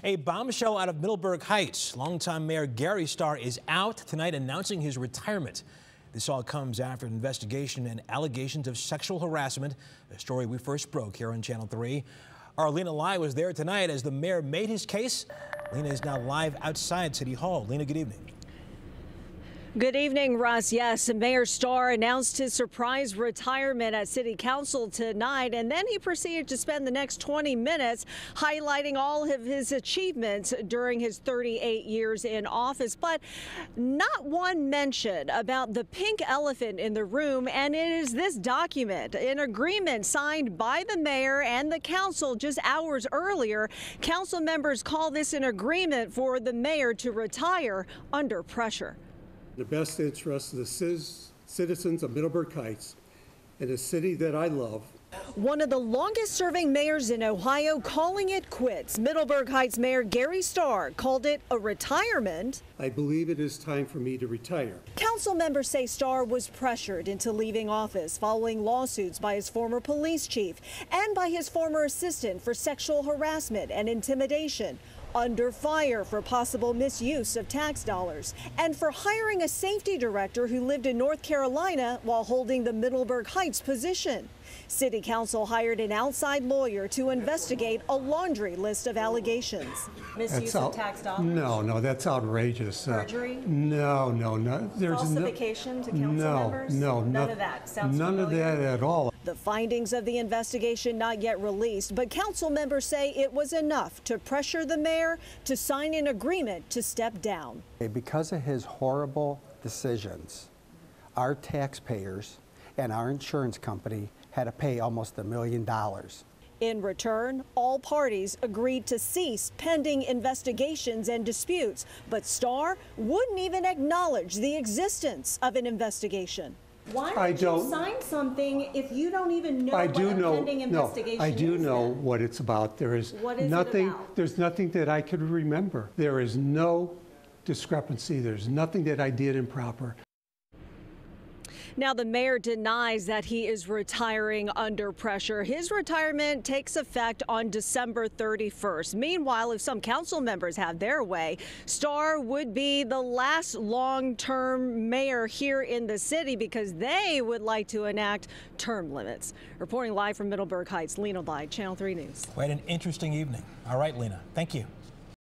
A bombshell out of Middleburg Heights. Longtime Mayor Gary Starr is out tonight announcing his retirement. This all comes after an investigation and allegations of sexual harassment, a story we first broke here on Channel 3. Our Lena Lai was there tonight as the mayor made his case. Lena is now live outside City Hall. Lena, good evening. Good evening, Russ. Yes, Mayor Starr announced his surprise retirement at City Council tonight, and then he proceeded to spend the next 20 minutes highlighting all of his achievements during his 38 years in office. But not one mention about the pink elephant in the room, and it is this document, an agreement signed by the mayor and the council just hours earlier. Council members call this an agreement for the mayor to retire under pressure. The best interest of the citizens of Middleburg Heights and a city that I love. One of the longest serving mayors in Ohio calling it quits. Middleburg Heights Mayor Gary Starr called it a retirement. I believe it is time for me to retire. Council members say Starr was pressured into leaving office following lawsuits by his former police chief and by his former assistant for sexual harassment and intimidation. Under fire for possible misuse of tax dollars and for hiring a safety director who lived in North Carolina while holding the Middleburg Heights position. City Council hired an outside lawyer to investigate a laundry list of allegations. Misuse of tax dollars? No, that's outrageous. Perjury? No. There's falsification to council members? None of that. Sounds none familiar? of that at all. The findings of the investigation not yet released, but council members say it was enough to pressure the mayor to sign an agreement to step down. Because of his horrible decisions, our taxpayers and our insurance company had to pay almost $1 million. In return, all parties agreed to cease pending investigations and disputes, but Starr wouldn't even acknowledge the existence of an investigation. Why would you sign something if you don't even know what a pending investigation is? I do know what it's about. There is nothing. There's nothing that I could remember. There is no discrepancy. There's nothing that I did improper. Now, the mayor denies that he is retiring under pressure. His retirement takes effect on December 31st. Meanwhile, if some council members have their way, Starr would be the last long-term mayor here in the city because they would like to enact term limits. Reporting live from Middleburg Heights, Lena Lai, Channel 3 News. Quite an interesting evening. All right, Lena, thank you.